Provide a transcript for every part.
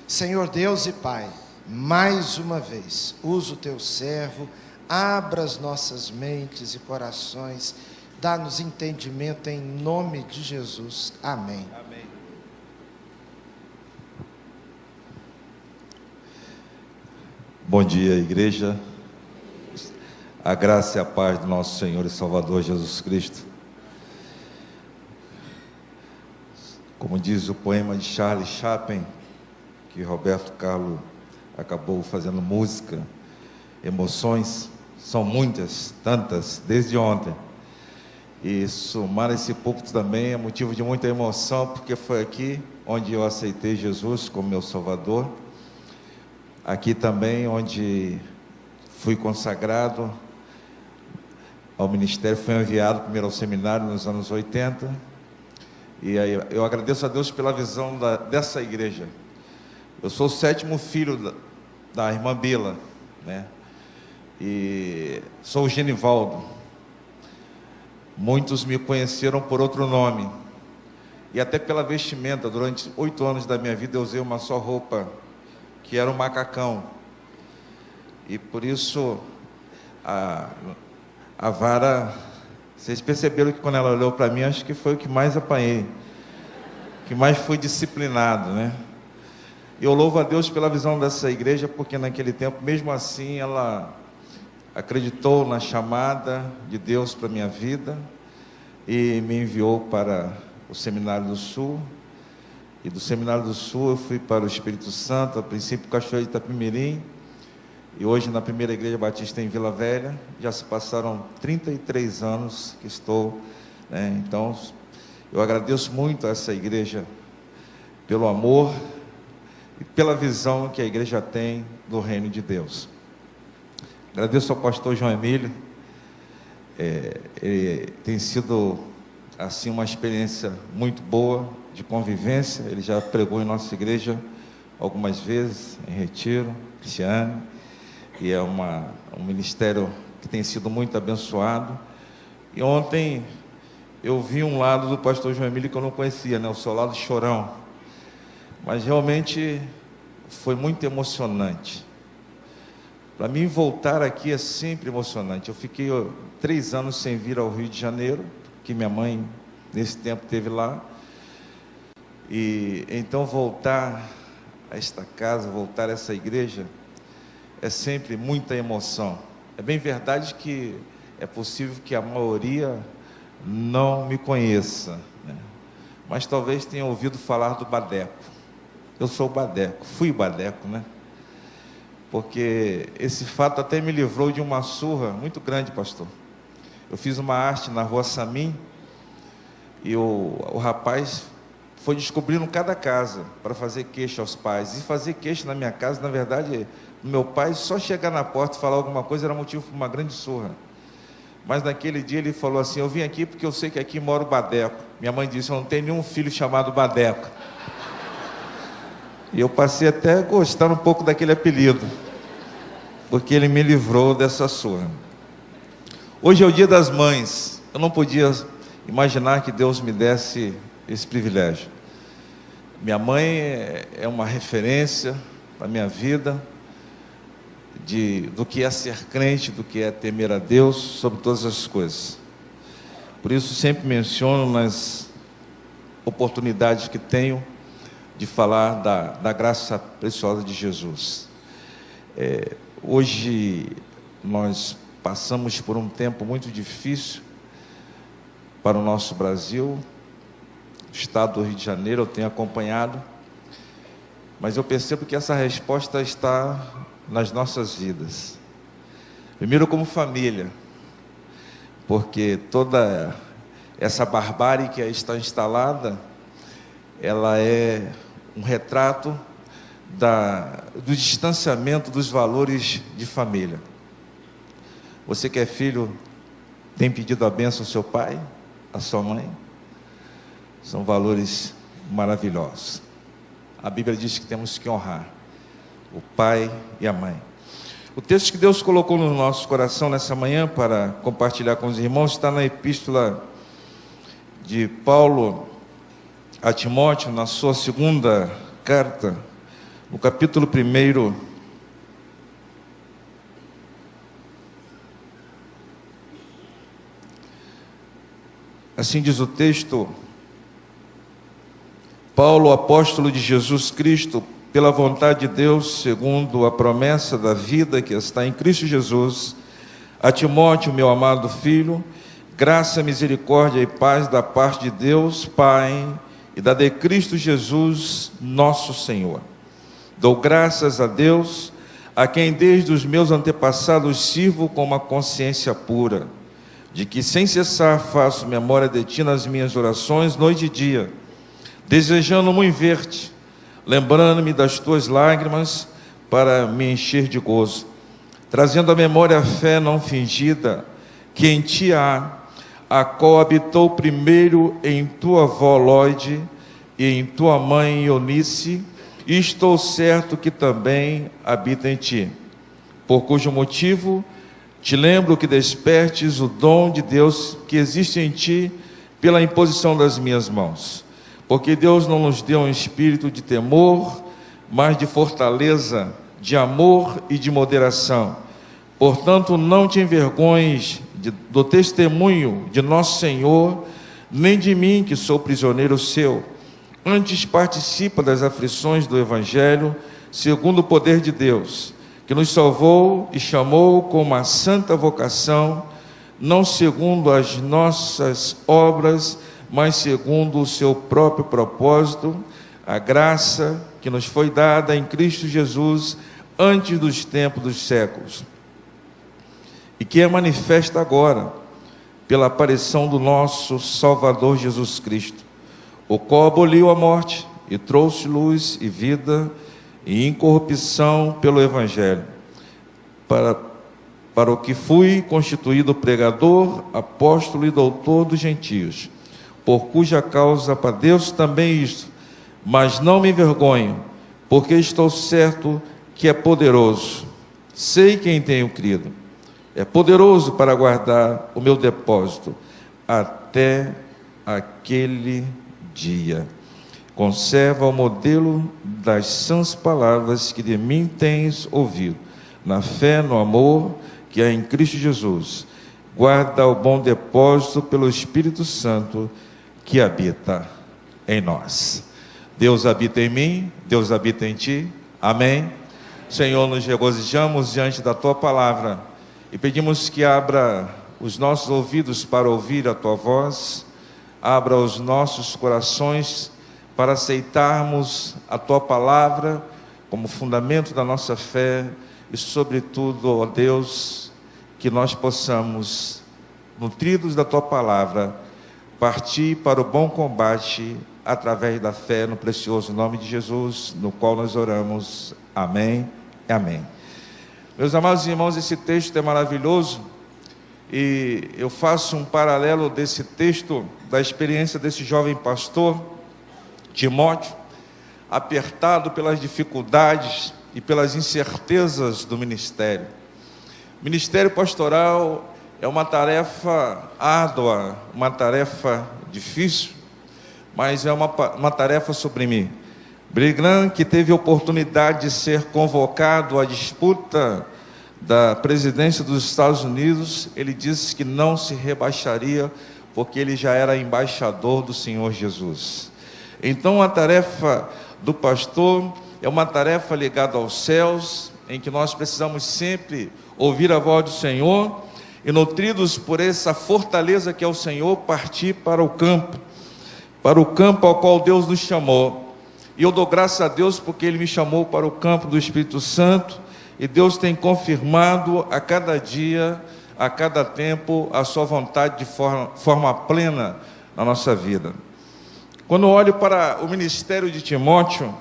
Senhor Deus e Pai, mais uma vez, usa o teu servo, abra as nossas mentes e corações, dá-nos entendimento em nome de Jesus. Amém. Amém. Bom dia, igreja. A graça e a paz do nosso Senhor e Salvador Jesus Cristo. Como diz o poema de Charles Chaplin, que Roberto Carlos acabou fazendo música, emoções são muitas, tantas, desde ontem. E somar esse púlpito também é motivo de muita emoção, porque foi aqui onde eu aceitei Jesus como meu Salvador. Aqui também onde fui consagrado ao ministério, fui enviado primeiro ao seminário nos anos 80. E aí eu agradeço a Deus pela visão dessa igreja. Eu sou o 7º filho da irmã Bila, né? E sou o Genivaldo. Muitos me conheceram por outro nome, e até pela vestimenta. Durante 8 anos da minha vida eu usei uma só roupa, que era um macacão, e por isso a vara, vocês perceberam que quando ela olhou para mim, acho que foi o que mais apanhei, que mais fui disciplinado, né? E eu louvo a Deus pela visão dessa igreja, porque naquele tempo, mesmo assim, ela acreditou na chamada de Deus para a minha vida e me enviou para o Seminário do Sul. E do Seminário do Sul eu fui para o Espírito Santo, a princípio Cachoeira de Itapemirim, e hoje na Primeira Igreja Batista em Vila Velha. Já se passaram 33 anos que estou, né? Então eu agradeço muito a essa igreja pelo amor e pela visão que a igreja tem do reino de Deus. Agradeço ao pastor João Emílio. Tem sido assim uma experiência muito boa de convivência. Ele já pregou em nossa igreja algumas vezes, em retiro, Cristiano, e é um ministério que tem sido muito abençoado. E ontem eu vi um lado do pastor João Emílio que eu não conhecia, né? O seu lado chorão, mas realmente foi muito emocionante. Para mim, voltar aqui é sempre emocionante. Eu fiquei 3 anos sem vir ao Rio de Janeiro, que minha mãe, nesse tempo, esteve lá. E então, voltar a esta casa, voltar a essa igreja, é sempre muita emoção. É bem verdade que é possível que a maioria não me conheça, né? Mas talvez tenha ouvido falar do Badeco. Eu sou o Badeco, fui Badeco, né? Porque esse fato até me livrou de uma surra muito grande, pastor. Eu fiz uma arte na rua Samim, e o rapaz foi descobrindo cada casa para fazer queixa aos pais. E fazer queixa na minha casa, na verdade, meu pai só chegar na porta e falar alguma coisa era motivo para uma grande surra. Mas naquele dia ele falou assim: eu vim aqui porque eu sei que aqui mora o Badeco. Minha mãe disse: eu não tenho nenhum filho chamado Badeco. E eu passei até a gostar um pouco daquele apelido, porque ele me livrou dessa surra. Hoje é o Dia das Mães. Eu não podia imaginar que Deus me desse esse privilégio. Minha mãe é uma referência para a minha vida, do que é ser crente, do que é temer a Deus sobre todas as coisas. Por isso sempre menciono nas oportunidades que tenho de falar da graça preciosa de Jesus. Hoje nós passamos por um tempo muito difícil para o nosso Brasil, o estado do Rio de Janeiro. Eu tenho acompanhado, mas eu percebo que essa resposta está nas nossas vidas. Primeiro, como família, porque toda essa barbárie que aí está instalada, ela é um retrato do distanciamento dos valores de família. Você que é filho, tem pedido a bênção ao seu pai, à sua mãe? São valores maravilhosos. A Bíblia diz que temos que honrar o pai e a mãe. O texto que Deus colocou no nosso coração nessa manhã para compartilhar com os irmãos está na epístola de Paulo a Timóteo, na sua segunda carta, no capítulo 1, assim diz o texto: Paulo, apóstolo de Jesus Cristo, pela vontade de Deus, segundo a promessa da vida que está em Cristo Jesus, a Timóteo, meu amado filho, graça, misericórdia e paz da parte de Deus, Pai, e da de Cristo Jesus, nosso Senhor. Dou graças a Deus, a quem desde os meus antepassados sirvo com uma consciência pura, de que sem cessar faço memória de ti nas minhas orações, noite e dia, desejando muito ver-te, lembrando-me das tuas lágrimas para me encher de gozo, trazendo à memória a fé não fingida que em ti há, a qual habitou primeiro em tua avó Lóide e em tua mãe Eunice, e estou certo que também habita em ti, por cujo motivo te lembro que despertes o dom de Deus que existe em ti pela imposição das minhas mãos, porque Deus não nos deu um espírito de temor, mas de fortaleza, de amor e de moderação. Portanto, não te envergonhes do testemunho de nosso Senhor, nem de mim, que sou prisioneiro seu. Antes participa das aflições do Evangelho, segundo o poder de Deus, que nos salvou e chamou com uma santa vocação, não segundo as nossas obras, mas segundo o seu próprio propósito, a graça que nos foi dada em Cristo Jesus antes dos tempos dos séculos, e que é manifesta agora pela aparição do nosso Salvador Jesus Cristo, o qual aboliu a morte e trouxe luz e vida e incorrupção pelo Evangelho, para o que fui constituído pregador, apóstolo e doutor dos gentios, por cuja causa padeço também isto, mas não me envergonho, porque estou certo que é poderoso. Sei quem tenho crido. É poderoso para guardar o meu depósito até aquele dia. Conserva o modelo das sãs palavras que de mim tens ouvido, na fé, no amor que é em Cristo Jesus. Guarda o bom depósito pelo Espírito Santo que habita em nós. Deus habita em mim, Deus habita em ti. Amém? Senhor, nos regozijamos diante da tua palavra e pedimos que abra os nossos ouvidos para ouvir a tua voz, abra os nossos corações para aceitarmos a tua palavra como fundamento da nossa fé e, sobretudo, ó Deus, que nós possamos, nutridos da tua palavra, partir para o bom combate através da fé no precioso nome de Jesus, no qual nós oramos. Amém e amém. Meus amados irmãos, esse texto é maravilhoso e eu faço um paralelo desse texto da experiência desse jovem pastor, Timóteo, apertado pelas dificuldades e pelas incertezas do ministério. O ministério pastoral é uma tarefa árdua, uma tarefa difícil, mas é uma tarefa sobre mim. Billy Graham, que teve a oportunidade de ser convocado à disputa da presidência dos Estados Unidos, ele disse que não se rebaixaria, porque ele já era embaixador do Senhor Jesus. Então a tarefa do pastor é uma tarefa ligada aos céus, em que nós precisamos sempre ouvir a voz do Senhor e, nutridos por essa fortaleza que é o Senhor, partir para o campo ao qual Deus nos chamou. E eu dou graças a Deus porque Ele me chamou para o campo do Espírito Santo, e Deus tem confirmado a cada dia, a cada tempo, a sua vontade de forma plena na nossa vida. Quando eu olho para o ministério de Timóteo,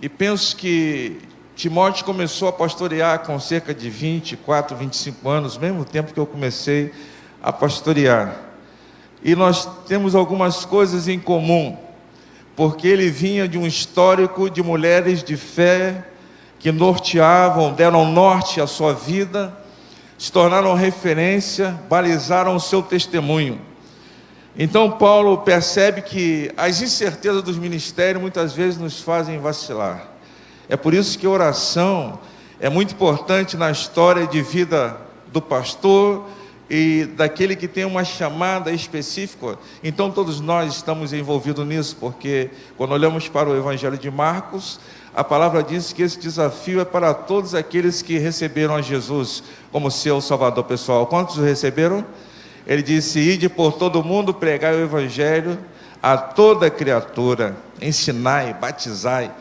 e penso que Timóteo começou a pastorear com cerca de 24, 25 anos, mesmo tempo que eu comecei a pastorear. E nós temos algumas coisas em comum, porque ele vinha de um histórico de mulheres de fé que norteavam, deram norte à sua vida, se tornaram referência, balizaram o seu testemunho. Então Paulo percebe que as incertezas dos ministérios muitas vezes nos fazem vacilar. É por isso que a oração é muito importante na história de vida do pastor e daquele que tem uma chamada específica. Então todos nós estamos envolvidos nisso, porque quando olhamos para o Evangelho de Marcos, a palavra diz que esse desafio é para todos aqueles que receberam a Jesus como seu Salvador pessoal. Quantos o receberam? Ele disse: ide por todo mundo, pregai o Evangelho a toda criatura, ensinai, batizai.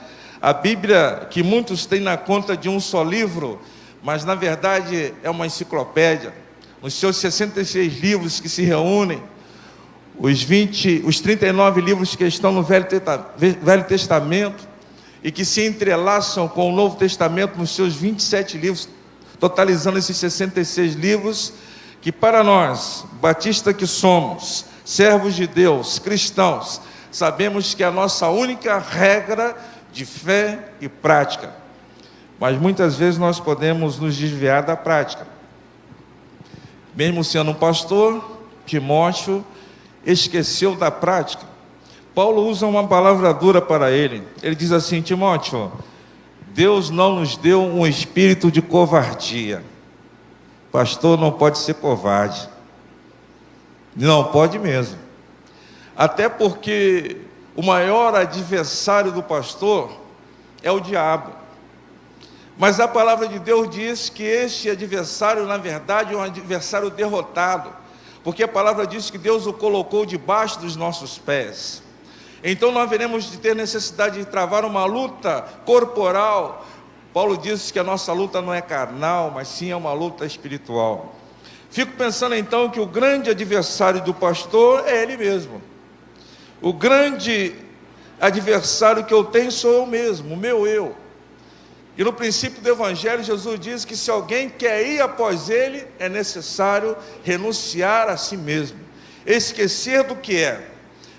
A Bíblia, que muitos têm na conta de um só livro, mas na verdade é uma enciclopédia. Nos seus 66 livros que se reúnem, os 39 livros que estão no Velho Testamento e que se entrelaçam com o Novo Testamento nos seus 27 livros, totalizando esses 66 livros, que para nós, batistas que somos, servos de Deus, cristãos, sabemos que é a nossa única regra de fé e prática. Mas muitas vezes nós podemos nos desviar da prática. Mesmo sendo um pastor, Timóteo esqueceu da prática. Paulo usa uma palavra dura para ele. Ele diz assim: Timóteo, Deus não nos deu um espírito de covardia. Pastor não pode ser covarde. Não pode mesmo. Até porque o maior adversário do pastor é o diabo. Mas a palavra de Deus diz que este adversário, na verdade, é um adversário derrotado, porque a palavra diz que Deus o colocou debaixo dos nossos pés. Então não haveremos de ter necessidade de travar uma luta corporal. Paulo diz que a nossa luta não é carnal, mas sim é uma luta espiritual. Fico pensando então que o grande adversário do pastor é ele mesmo. O grande adversário que eu tenho sou eu mesmo, o meu eu. E no princípio do Evangelho, Jesus diz que se alguém quer ir após ele, é necessário renunciar a si mesmo, esquecer do que é.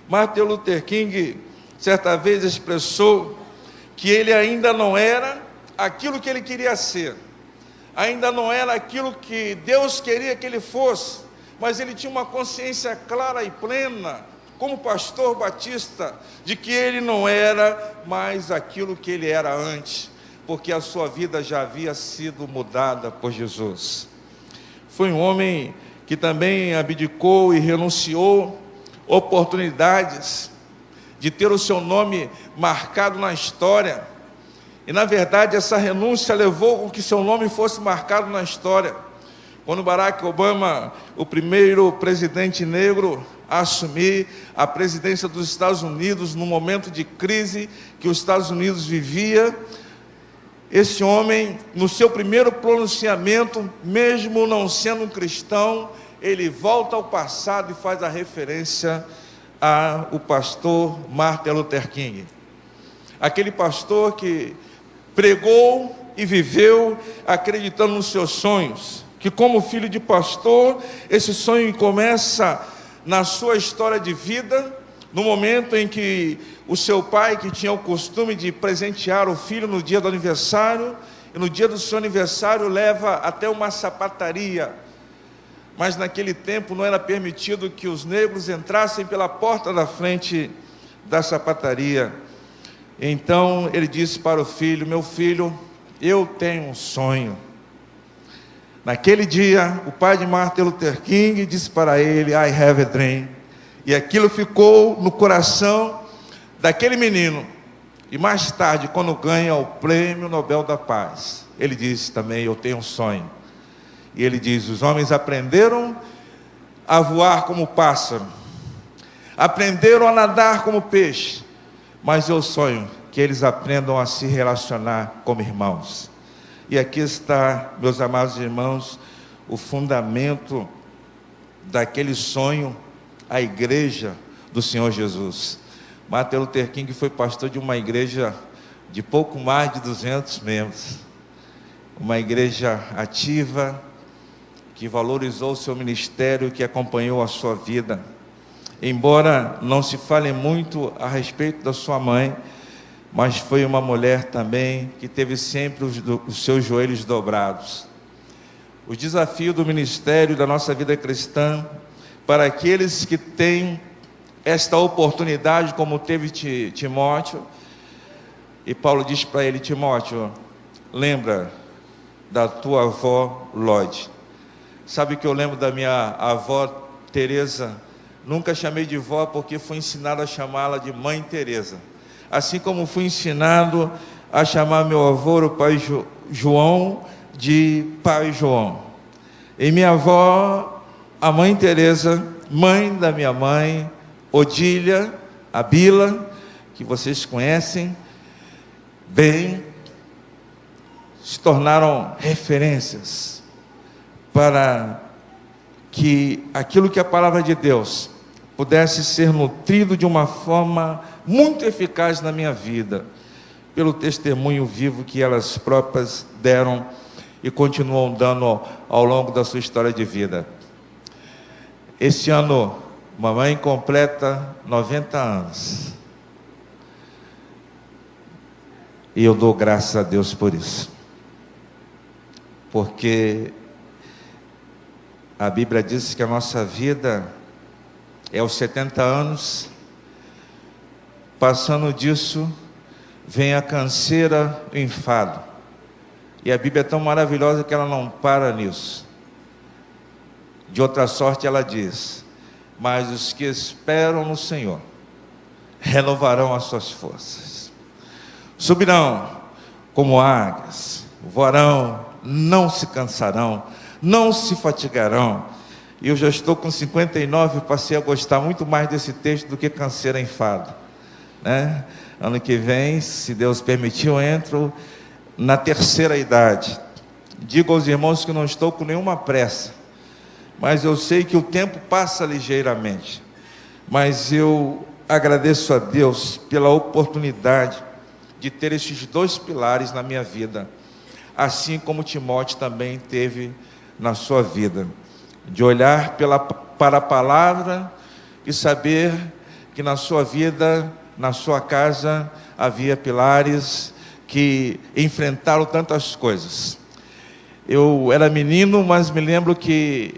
Martin Luther King, certa vez, expressou que ele ainda não era aquilo que ele queria ser, ainda não era aquilo que Deus queria que ele fosse, mas ele tinha uma consciência clara e plena, como pastor batista, de que ele não era mais aquilo que ele era antes, porque a sua vida já havia sido mudada por Jesus. Foi um homem que também abdicou e renunciou oportunidades de ter o seu nome marcado na história, e na verdade essa renúncia levou a que seu nome fosse marcado na história. Quando Barack Obama, o primeiro presidente negro a assumir a presidência dos Estados Unidos, no momento de crise que os Estados Unidos vivia, esse homem, no seu primeiro pronunciamento, mesmo não sendo um cristão, ele volta ao passado e faz a referência ao pastor Martin Luther King. Aquele pastor que pregou e viveu acreditando nos seus sonhos, que como filho de pastor, esse sonho começa na sua história de vida, no momento em que o seu pai, que tinha o costume de presentear o filho no dia do aniversário, e no dia do seu aniversário leva até uma sapataria, mas naquele tempo não era permitido que os negros entrassem pela porta da frente da sapataria. Então ele disse para o filho: meu filho, eu tenho um sonho. Naquele dia, o pai de Martin Luther King disse para ele: I have a dream. E aquilo ficou no coração daquele menino. E mais tarde, quando ganha o Prêmio Nobel da Paz, ele disse também: eu tenho um sonho. E ele diz: os homens aprenderam a voar como pássaro, aprenderam a nadar como peixe, mas eu sonho que eles aprendam a se relacionar como irmãos. E aqui está, meus amados irmãos, o fundamento daquele sonho, a igreja do Senhor Jesus. Martin Luther King foi pastor de uma igreja de pouco mais de 200 membros, uma igreja ativa, que valorizou o seu ministério, que acompanhou a sua vida. Embora não se fale muito a respeito da sua mãe, mas foi uma mulher também que teve sempre os seus joelhos dobrados. O desafio do ministério da nossa vida cristã, para aqueles que têm esta oportunidade, como teve Timóteo, E Paulo diz para ele: Timóteo, lembra da tua avó Lode. Sabe que eu lembro da minha avó Teresa? Nunca chamei de vó porque fui ensinado a chamá-la de Mãe Teresa. Assim como fui ensinado a chamar meu avô, o pai João, de Pai João. E minha avó, a Mãe Teresa, mãe da minha mãe, Odília, a Bila, que vocês conhecem bem, se tornaram referências para que aquilo que a palavra de Deus pudesse ser nutrido de uma forma muito eficaz na minha vida, pelo testemunho vivo que elas próprias deram e continuam dando ao longo da sua história de vida. Este ano, mamãe completa 90 anos. E eu dou graças a Deus por isso. Porque a Bíblia diz que a nossa vida é aos 70 anos. Passando disso, vem a canseira, o enfado. E a Bíblia é tão maravilhosa que ela não para nisso. De outra sorte ela diz: mas os que esperam no Senhor renovarão as suas forças, subirão como águias, voarão, não se cansarão, não se fatigarão. E eu já estou com 59 e passei a gostar muito mais desse texto do que canseira, enfado, né? Ano que vem, se Deus permitir, eu entro na terceira idade. Digo aos irmãos que não estou com nenhuma pressa, mas eu sei que o tempo passa ligeiramente. Mas eu agradeço a Deus pela oportunidade de ter esses dois pilares na minha vida, assim como Timóteo também teve na sua vida, de olhar para a palavra e saber que na sua vida, na sua casa, havia pilares que enfrentaram tantas coisas. Eu era menino, mas me lembro que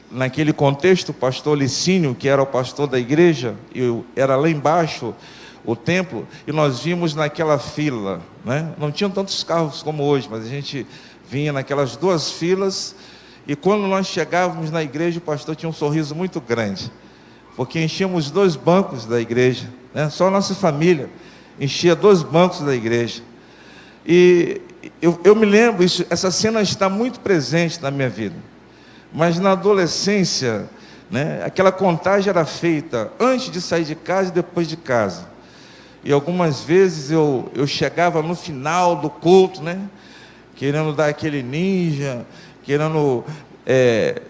naquele contexto, o pastor Licínio, que era o pastor da igreja, era lá embaixo o templo, e nós vimos naquela fila, né? Não tinham tantos carros como hoje, mas a gente vinha naquelas duas filas, e quando nós chegávamos na igreja, o pastor tinha um sorriso muito grande, porque enchíamos 2 bancos da igreja, né? Só a nossa família enchia 2 bancos da igreja. E eu me lembro, essa cena está muito presente na minha vida. Mas na adolescência, né, aquela contagem era feita antes de sair de casa e depois de casa. E algumas vezes eu chegava no final do culto, né, querendo dar aquele ninja, querendo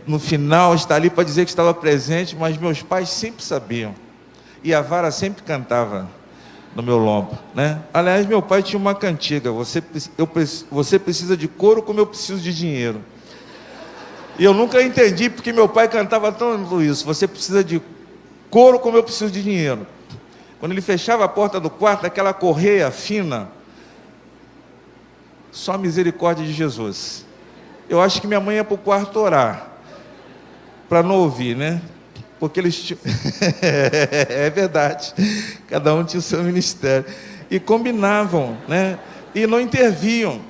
no final estar ali para dizer que estava presente, mas meus pais sempre sabiam. E a vara sempre cantava no meu lombo, né? Aliás, meu pai tinha uma cantiga: você precisa de couro como eu preciso de dinheiro. E eu nunca entendi porque meu pai cantava tanto isso: você precisa de couro como eu preciso de dinheiro. Quando ele fechava a porta do quarto, aquela correia fina, só a misericórdia de Jesus. Eu acho que minha mãe ia para o quarto orar, para não ouvir, né? Porque eles tinham... é verdade, cada um tinha o seu ministério, e combinavam, né? E não interviam,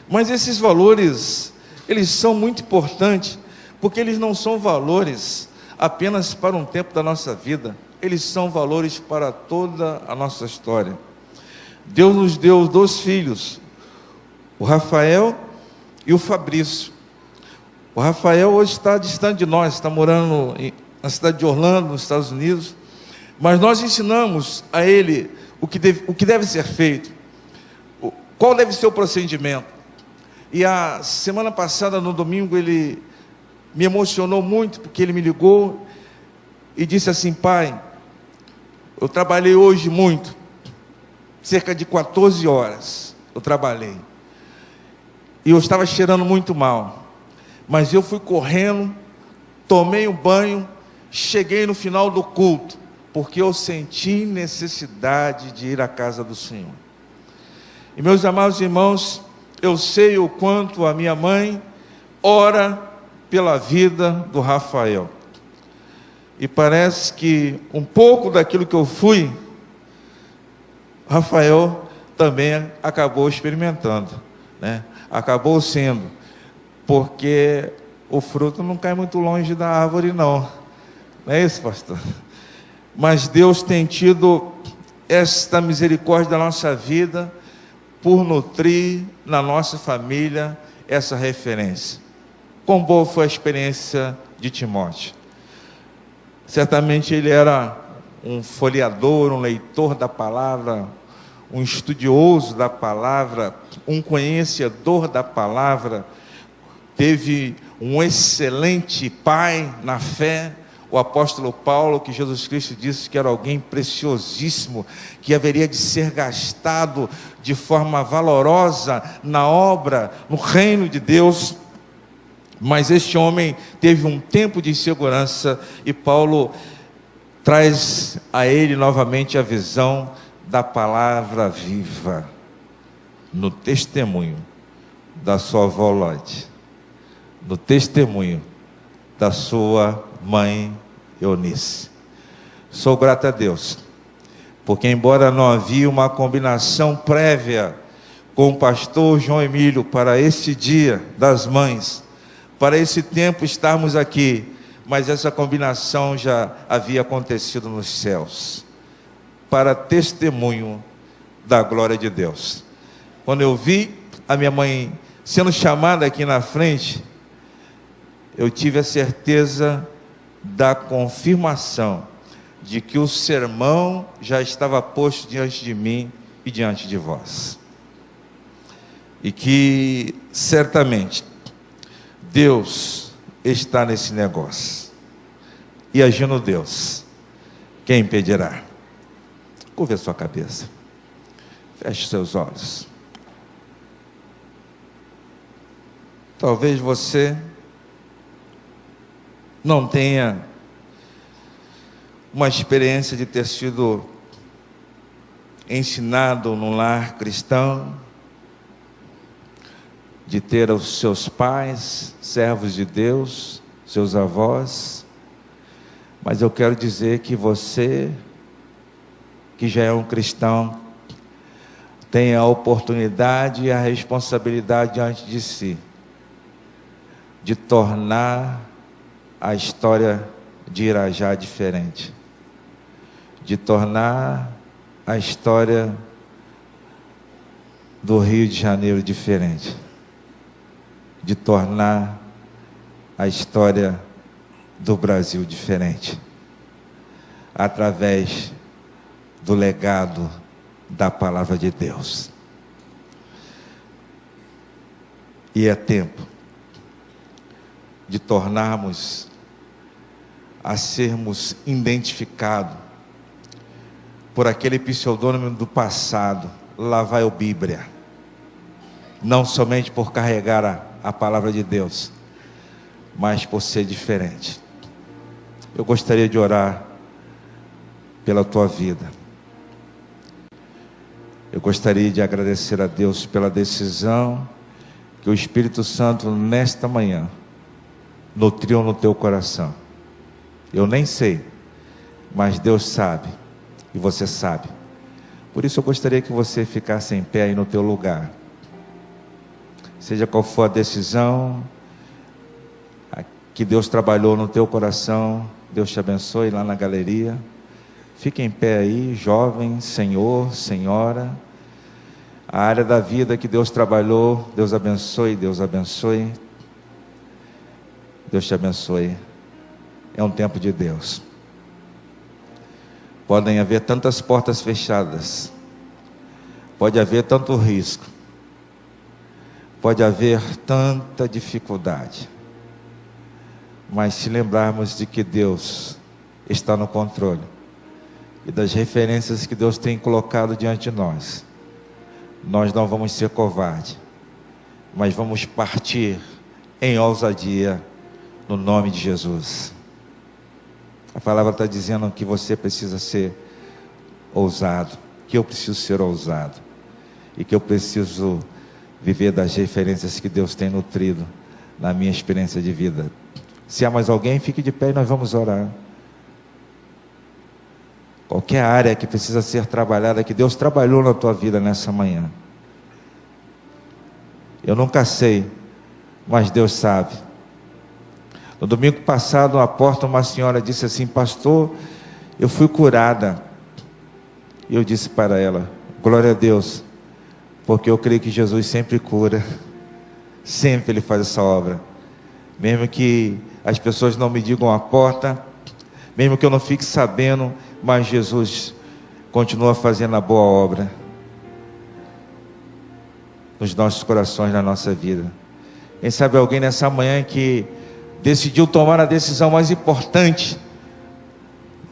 mas esses valores, eles são muito importantes, porque eles não são valores apenas para um tempo da nossa vida, eles são valores para toda a nossa história. Deus nos deu 2 filhos, o Rafael e o Fabrício. O Rafael hoje está distante de nós, está morando na cidade de Orlando, nos Estados Unidos, mas nós ensinamos a ele o que deve ser feito, qual deve ser o procedimento. E a semana passada, no domingo, ele me emocionou muito, porque ele me ligou e disse assim: pai, eu trabalhei hoje muito, cerca de 14 horas eu trabalhei, e eu estava cheirando muito mal, mas eu fui correndo, tomei um banho, cheguei no final do culto, porque eu senti necessidade de ir à casa do Senhor. E meus amados irmãos, eu sei o quanto a minha mãe ora pela vida do Rafael. E parece que um pouco daquilo que eu fui, Rafael também acabou experimentando, né? Acabou sendo, porque o fruto não cai muito longe da árvore, não é isso, pastor? Mas Deus tem tido esta misericórdia da nossa vida, por nutrir na nossa família essa referência. Quão boa foi a experiência de Timóteo? Certamente ele era um folheador, um leitor da palavra, um estudioso da palavra, um conhecedor da palavra, teve um excelente pai na fé, o apóstolo Paulo, que Jesus Cristo disse que era alguém preciosíssimo, que haveria de ser gastado de forma valorosa na obra, no reino de Deus. Mas este homem teve um tempo de insegurança, e Paulo traz a ele novamente a visão da palavra viva, no testemunho da sua avó Lode, no testemunho da sua mãe Eunice. Sou grato a Deus, porque embora não havia uma combinação prévia com o pastor João Emílio para esse dia das mães, para esse tempo estarmos aqui, mas essa combinação já havia acontecido nos céus, para testemunho da glória de Deus. Quando eu vi a minha mãe sendo chamada aqui na frente, eu tive a certeza da confirmação de que o sermão já estava posto diante de mim e diante de vós, e que certamente Deus está nesse negócio, e agindo Deus, quem impedirá? Curva a sua cabeça, feche seus olhos. Talvez você não tenha uma experiência de ter sido ensinado num lar cristão, de ter os seus pais, servos de Deus, seus avós, mas eu quero dizer que você, que já é um cristão, tem a oportunidade e a responsabilidade diante de si, de tornar a história de Irajá diferente, de tornar a história do Rio de Janeiro diferente, de tornar a história do Brasil diferente, através do legado da palavra de Deus. E é tempo de tornarmos a sermos identificados por aquele pseudônimo do passado, lá vai o Bíblia, não somente por carregar a palavra de Deus, mas por ser diferente. Eu gostaria de orar pela tua vida. Eu gostaria de agradecer a Deus pela decisão que o Espírito Santo nesta manhã nutriu no teu coração. Eu nem sei, mas Deus sabe, e você sabe. Por isso eu gostaria que você ficasse em pé aí no teu lugar. Seja qual for a decisão que Deus trabalhou no teu coração, Deus te abençoe lá na galeria. Fique em pé aí, jovem, senhor, senhora. A área da vida que Deus trabalhou, Deus abençoe, Deus abençoe. Deus te abençoe. É um tempo de Deus. Podem haver tantas portas fechadas, pode haver tanto risco, pode haver tanta dificuldade, mas se lembrarmos de que Deus está no controle e das referências que Deus tem colocado diante de nós, nós não vamos ser covardes, mas vamos partir em ousadia no nome de Jesus. A palavra está dizendo que você precisa ser ousado, que eu preciso ser ousado, e que eu preciso viver das referências que Deus tem nutrido na minha experiência de vida. Se há mais alguém, fique de pé e nós vamos orar. qualquer área que precisa ser trabalhada, que Deus trabalhou na tua vida nessa manhã. Eu nunca sei, mas Deus sabe. No domingo passado, à porta, uma senhora disse assim: pastor, eu fui curada. E eu disse para ela: glória a Deus, porque eu creio que Jesus sempre cura, sempre Ele faz essa obra, mesmo que as pessoas não me digam à porta, mesmo que eu não fique sabendo, mas Jesus continua fazendo a boa obra nos nossos corações, na nossa vida. Quem sabe alguém nessa manhã que decidiu tomar a decisão mais importante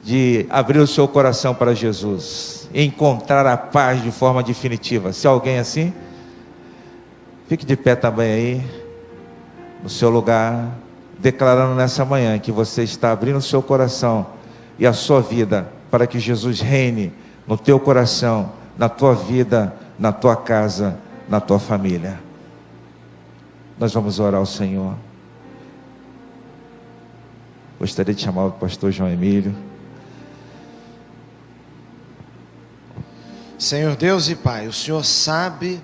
de abrir o seu coração para Jesus, encontrar a paz de forma definitiva. Se alguém assim, fique de pé também aí, no seu lugar, declarando nessa manhã que você está abrindo o seu coração e a sua vida para que Jesus reine no teu coração, na tua vida, na tua casa, na tua família. Nós vamos orar ao Senhor. Gostaria de chamar o pastor João Emílio. Senhor Deus e Pai, o Senhor sabe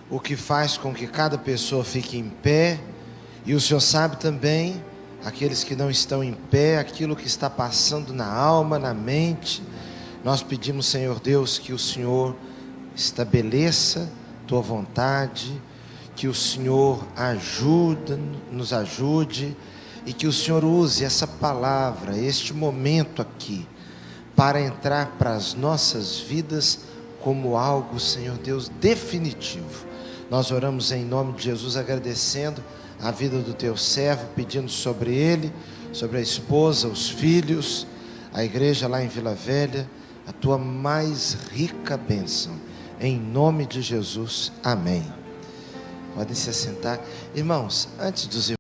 o que faz com que cada pessoa fique em pé, e o Senhor sabe também aqueles que não estão em pé, aquilo que está passando na alma, na mente. Nós pedimos, Senhor Deus, que o Senhor estabeleça tua vontade, que o Senhor nos ajude, e que o Senhor use essa palavra, este momento aqui, para entrar para as nossas vidas como algo, Senhor Deus, definitivo. Nós oramos em nome de Jesus, agradecendo a vida do teu servo, pedindo sobre ele, sobre a esposa, os filhos, a igreja lá em Vila Velha, a tua mais rica bênção. Em nome de Jesus, amém. Podem se assentar. Irmãos, antes dos